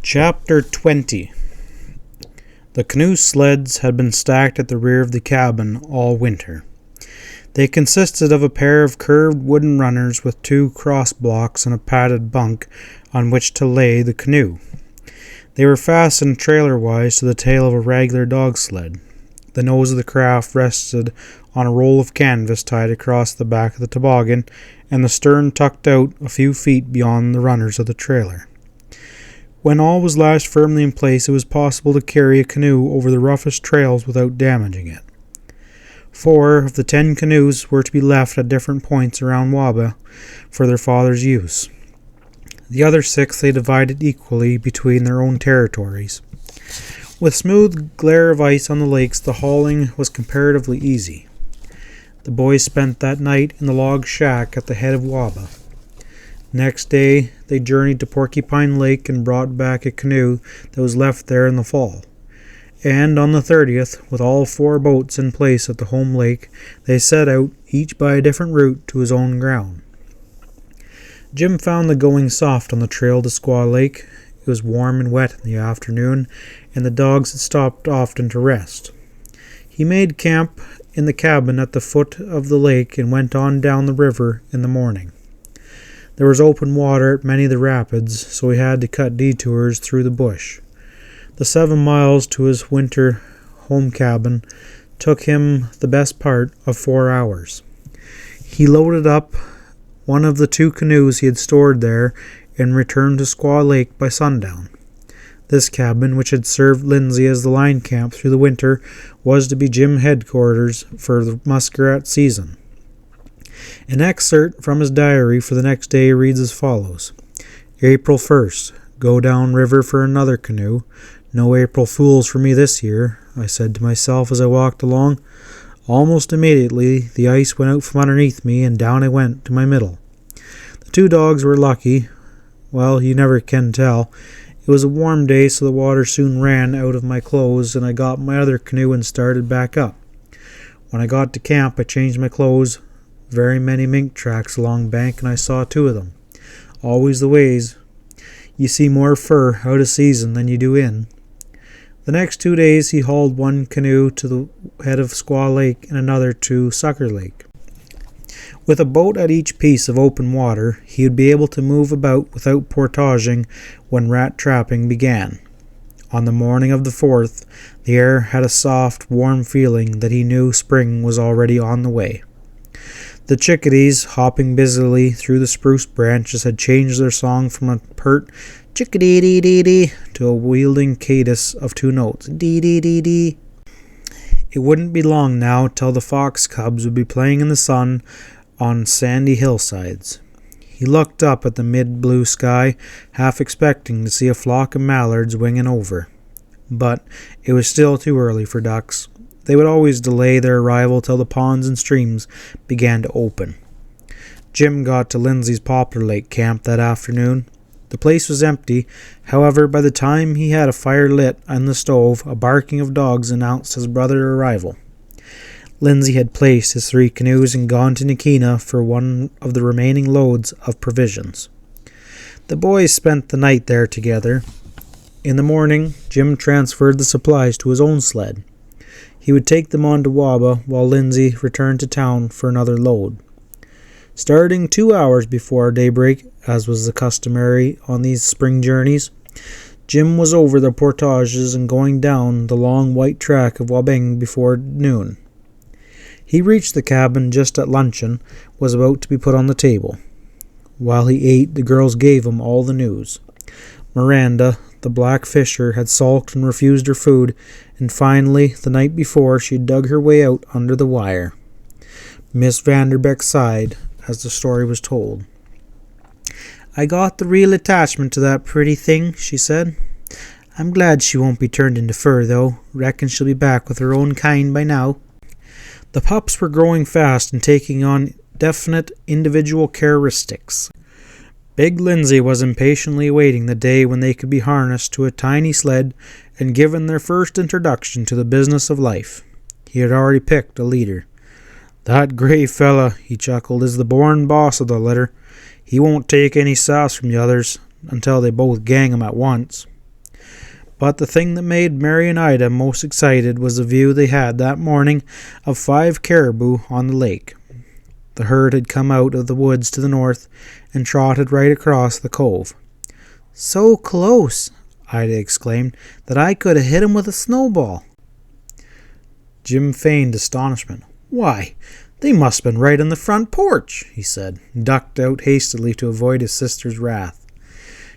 Chapter 20. The canoe sleds had been stacked at the rear of the cabin all winter. They consisted of a pair of curved wooden runners with two cross blocks and a padded bunk on which to lay the canoe. They were fastened trailer-wise to the tail of a regular dog sled. The nose of the craft rested on a roll of canvas tied across the back of the toboggan, and the stern tucked out a few feet beyond the runners of the trailer. When all was lashed firmly in place, it was possible to carry a canoe over the roughest trails without damaging it. 4 of the 10 canoes were to be left at different points around Waba for their father's use. The other 6 they divided equally between their own territories. With smooth glare of ice on the lakes, the hauling was comparatively easy. The boys spent that night in the log shack at the head of Waba. Next day, they journeyed to Porcupine Lake and brought back a canoe that was left there in the fall. And on the 30th, with all 4 boats in place at the home lake, they set out, each by a different route to his own ground. Jim found the going soft on the trail to Squaw Lake. It was warm and wet in the afternoon, and the dogs had stopped often to rest. He made camp in the cabin at the foot of the lake and went on down the river in the morning. There was open water at many of the rapids, so he had to cut detours through the bush. The 7 miles to his winter home cabin took him the best part of 4 hours. He loaded up one of the 2 canoes he had stored there and returned to Squaw Lake by sundown. This cabin, which had served Lindsay as the line camp through the winter, was to be Jim's headquarters for the muskrat season. An excerpt from his diary for the next day reads as follows. April 1st. Go down river for another canoe. No April Fools for me this year, I said to myself as I walked along. Almost immediately the ice went out from underneath me and down I went to my middle. The 2 dogs were lucky. Well, you never can tell. It was a warm day, so the water soon ran out of my clothes, and I got my other canoe and started back up. When I got to camp, I changed my clothes. Very many mink tracks along bank, and I saw 2 of them. Always the ways. You see more fur out of season than you do in. The next 2 days he hauled one canoe to the head of Squaw Lake and another to Sucker Lake. With a boat at each piece of open water, he would be able to move about without portaging when rat trapping began. On the morning of the 4th, the air had a soft, warm feeling that he knew spring was already on the way. The chickadees, hopping busily through the spruce branches, had changed their song from a pert chickadee-dee-dee-dee to a wielding cadence of 2 notes, dee-dee-dee-dee. It wouldn't be long now till the fox cubs would be playing in the sun on sandy hillsides. He looked up at the mid-blue sky, half expecting to see a flock of mallards winging over. But it was still too early for ducks. They would always delay their arrival till the ponds and streams began to open. Jim got to Lindsay's Poplar Lake camp that afternoon. The place was empty. However, by the time he had a fire lit on the stove, a barking of dogs announced his brother's arrival. Lindsay had placed his 3 canoes and gone to Nikina for one of the remaining loads of provisions. The boys spent the night there together. In the morning, Jim transferred the supplies to his own sled. He would take them on to Waba while Lindsay returned to town for another load. Starting 2 hours before daybreak, as was the customary on these spring journeys, Jim was over the portages and going down the long white track of Wabeng before noon. He reached the cabin just at luncheon, was about to be put on the table. While he ate, the girls gave him all the news. Miranda, the black fisher, had sulked and refused her food, and finally, the night before, she dug her way out under the wire. Miss Vanderbeck sighed as the story was told. I got the real attachment to that pretty thing, she said. I'm glad she won't be turned into fur, though. Reckon she'll be back with her own kind by now. The pups were growing fast and taking on definite individual characteristics. Big Lindsay was impatiently awaiting the day when they could be harnessed to a tiny sled and given their first introduction to the business of life. He had already picked a leader. That gray fella, he chuckled, is the born boss of the litter. He won't take any sauce from the others until they both gang him at once. But the thing that made Mary and Ida most excited was the view they had that morning of 5 caribou on the lake. The herd had come out of the woods to the north and trotted right across the cove. "So close," Ida exclaimed, "that I could have hit 'em with a snowball." Jim feigned astonishment. "Why, they must have been right on the front porch," he said, and ducked out hastily to avoid his sister's wrath.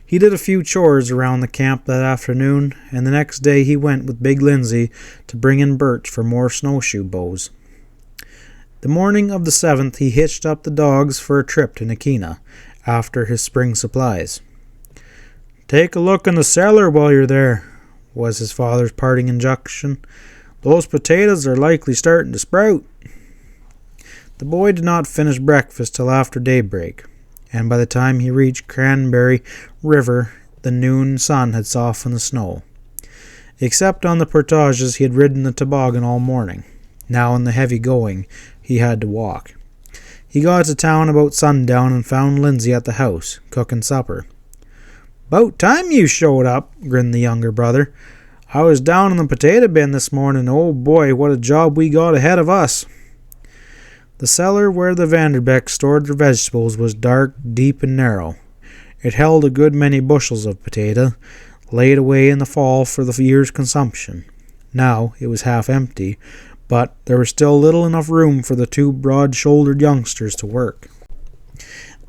He did a few chores around the camp that afternoon, and the next day he went with Big Lindsay to bring in birch for more snowshoe bows. The morning of the 7th he hitched up the dogs for a trip to Nakina, after his spring supplies. "Take a look in the cellar while you're there," was his father's parting injunction. "Those potatoes are likely starting to sprout." The boy did not finish breakfast till after daybreak, and by the time he reached Cranberry River, the noon sun had softened the snow. Except on the portages, he had ridden the toboggan all morning. Now in the heavy going, he had to walk. He got to town about sundown and found Lindsay at the house, cooking supper. "'Bout time you showed up," grinned the younger brother. "I was down in the potato bin this morning. Oh boy, what a job we got ahead of us." The cellar where the Vanderbecks stored their vegetables was dark, deep, and narrow. It held a good many bushels of potato, laid away in the fall for the year's consumption. Now it was half empty, but there was still little enough room for the 2 broad-shouldered youngsters to work.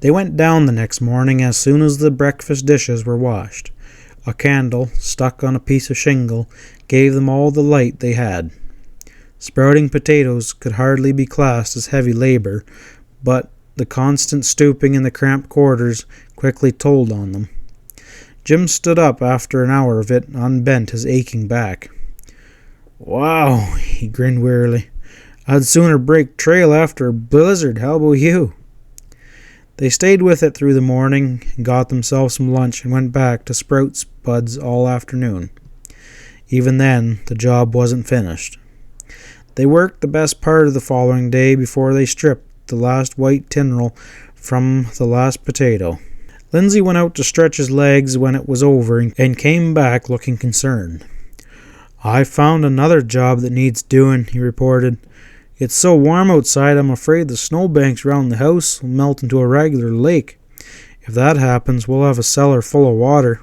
They went down the next morning as soon as the breakfast dishes were washed. A candle, stuck on a piece of shingle, gave them all the light they had. Sprouting potatoes could hardly be classed as heavy labor, but the constant stooping in the cramped quarters quickly told on them. Jim stood up after an hour of it and unbent his aching back. "Wow," he grinned wearily. "I'd sooner break trail after a blizzard. How about you?" They stayed with it through the morning and got themselves some lunch and went back to sprout spuds all afternoon. Even then, the job wasn't finished. They worked the best part of the following day before they stripped the last white tindril from the last potato. Lindsay went out to stretch his legs when it was over and came back looking concerned. "I found another job that needs doing," he reported. "It's so warm outside I'm afraid the snowbanks round the house will melt into a regular lake. If that happens, we'll have a cellar full of water."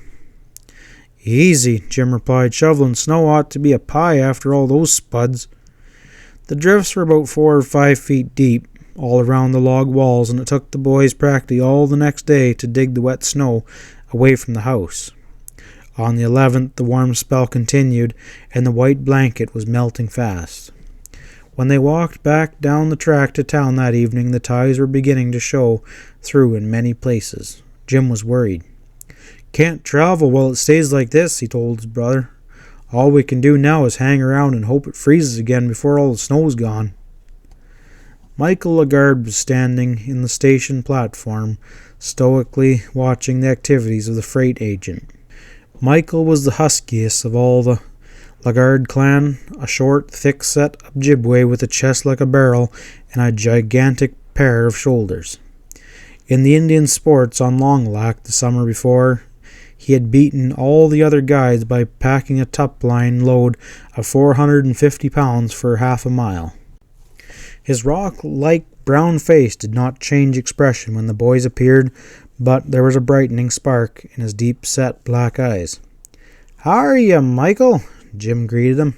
"Easy," Jim replied. "Shoveling snow ought to be a pie after all those spuds." The drifts were about 4 or 5 feet deep, all around the log walls, and it took the boys practically all the next day to dig the wet snow away from the house. On the 11th, the warm spell continued, and the white blanket was melting fast. When they walked back down the track to town that evening, the ties were beginning to show through in many places. Jim was worried. "Can't travel while it stays like this," he told his brother. "All we can do now is hang around and hope it freezes again before all the snow's gone." Michael Lagarde was standing in the station platform, stoically watching the activities of the freight agent. Michael was the huskiest of all the Lagarde clan, a short, thick-set Ojibway with a chest like a barrel and a gigantic pair of shoulders. In the Indian sports on Long Lac the summer before, he had beaten all the other guides by packing a tupline load of 450 pounds for half a mile. His rock-like brown face did not change expression when the boys appeared, but there was a brightening spark in his deep-set black eyes. "How are you, Michael?" Jim greeted him.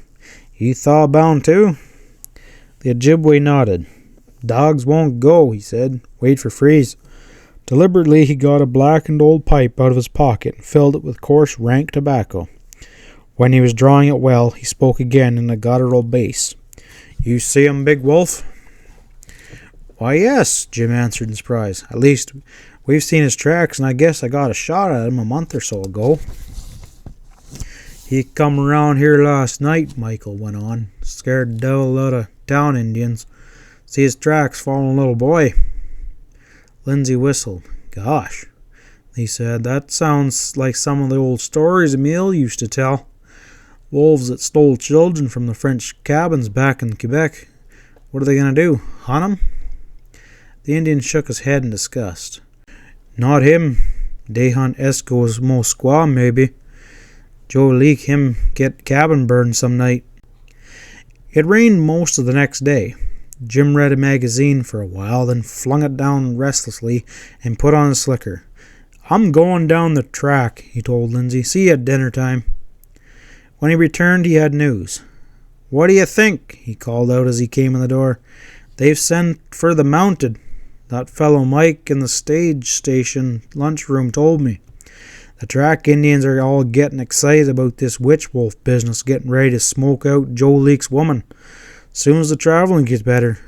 "You thaw-bound too?" The Ojibway nodded. "Dogs won't go," he said. "Wait for freeze." Deliberately he got a blackened old pipe out of his pocket and filled it with coarse, rank tobacco. When he was drawing it well, he spoke again in a guttural bass. "You see him, Big Wolf?" "Why, yes," Jim answered in surprise. "At least, we've seen his tracks, and I guess I got a shot at him a month or so ago." "He come around here last night," Michael went on. "Scared the devil out of town Indians. See his tracks following a little boy." Lindsay whistled. "Gosh," he said, "that sounds like some of the old stories Emile used to tell. Wolves that stole children from the French cabins back in Quebec. What are they going to do, hunt 'em?" The Indian shook his head in disgust. "Not him. They hunt Eskimos, squaw, maybe. Joe Leak him get cabin burned some night. It rained most of the next day. Jim read a magazine for a while, then flung it down restlessly and put on a slicker. "I'm going down the track," he told Lindsay. "See you at dinner time." When he returned, he had news. "What do you think?" he called out as he came in the door. "They've sent for the mounted. That fellow Mike in the stage station lunchroom told me. The track Indians are all getting excited about this witch wolf business, getting ready to smoke out Joe Leak's woman. Soon as the traveling gets better.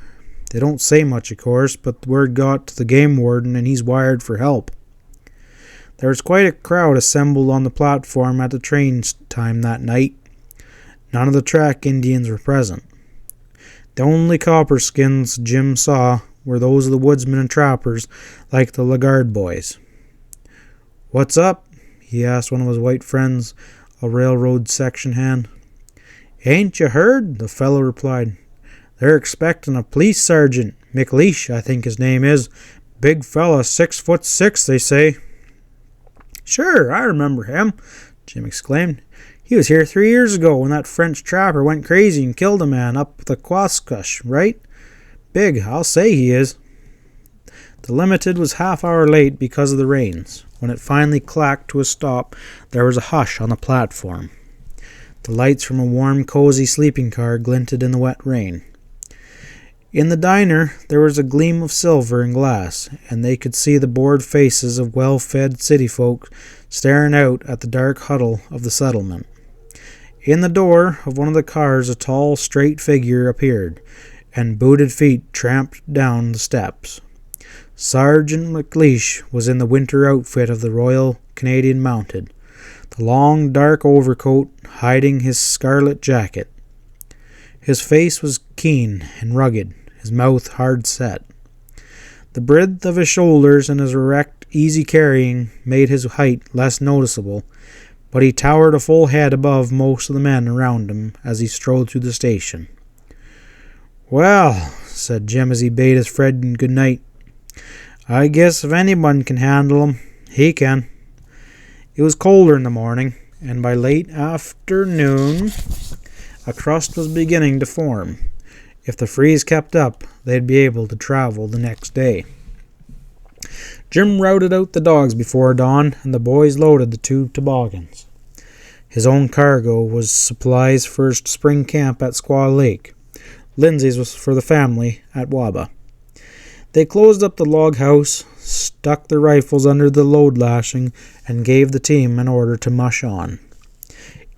They don't say much, of course, but the word got to the game warden and he's wired for help." There was quite a crowd assembled on the platform at the train time that night. None of the track Indians were present. The only copperskins Jim saw were those of the woodsmen and trappers, like the Lagarde boys. "What's up?" he asked one of his white friends, a railroad section hand. "Ain't you heard?" the fellow replied. "They're expecting a police sergeant, McLeish, I think his name is. Big fella, 6'6", they say." "Sure, I remember him," Jim exclaimed. "He was here 3 years ago when that French trapper went crazy and killed a man up the Quascush, right? Big, I'll say he is." The Limited was half-hour late because of the rains. When it finally clacked to a stop, there was a hush on the platform. The lights from a warm, cozy sleeping car glinted in the wet rain. In the diner, there was a gleam of silver and glass, and they could see the bored faces of well-fed city folk staring out at the dark huddle of the settlement. In the door of one of the cars, a tall, straight figure appeared, and booted feet tramped down the steps. Sergeant McLeish was in the winter outfit of the Royal Canadian Mounted, the long, dark overcoat hiding his scarlet jacket. His face was keen and rugged, his mouth hard set. The breadth of his shoulders and his erect, easy carrying made his height less noticeable, but he towered a full head above most of the men around him as he strode through the station. "Well," said Jim as he bade his friend good night, "I guess if anyone can handle him, he can." It was colder in the morning, and by late afternoon a crust was beginning to form. If the freeze kept up, they'd be able to travel the next day. Jim routed out the dogs before dawn, and the boys loaded the 2 toboggans. His own cargo was supplies for his spring camp at Squaw Lake. Lindsay's was for the family at Waba. They closed up the log house, stuck their rifles under the load lashing, and gave the team an order to mush on.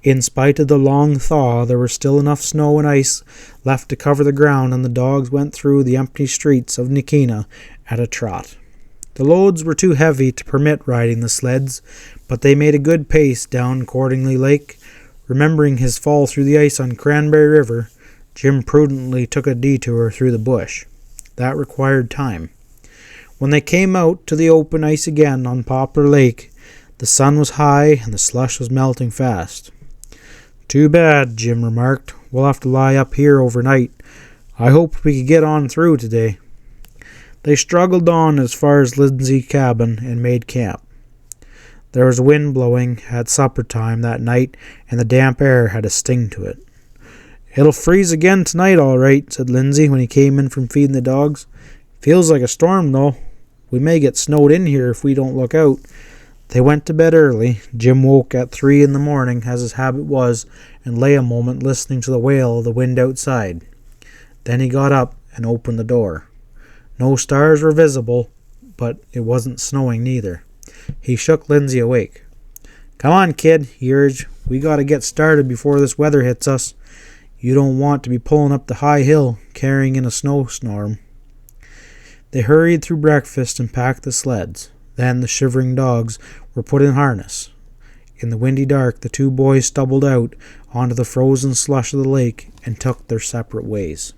In spite of the long thaw, there was still enough snow and ice left to cover the ground, and the dogs went through the empty streets of Nikina at a trot. The loads were too heavy to permit riding the sleds, but they made a good pace down Cordingley Lake. Remembering his fall through the ice on Cranberry River, Jim prudently took a detour through the bush. That required time. When they came out to the open ice again on Poplar Lake, the sun was high and the slush was melting fast. "Too bad," Jim remarked. "We'll have to lie up here overnight. I hoped we could get on through today." They struggled on as far as Lindsay's cabin and made camp. There was wind blowing at supper time that night, and the damp air had a sting to it. "It'll freeze again tonight, all right," said Lindsay when he came in from feeding the dogs. "Feels like a storm, though. We may get snowed in here if we don't look out." They went to bed early. Jim woke at 3 in the morning, as his habit was, and lay a moment listening to the wail of the wind outside. Then he got up and opened the door. No stars were visible, but it wasn't snowing neither. He shook Lindsay awake. "Come on, kid," he urged. "We got to get started before this weather hits us. You don't want to be pulling up the high hill, carrying in a snowstorm." They hurried through breakfast and packed the sleds. Then the shivering dogs were put in harness. In the windy dark, the 2 boys stumbled out onto the frozen slush of the lake and took their separate ways.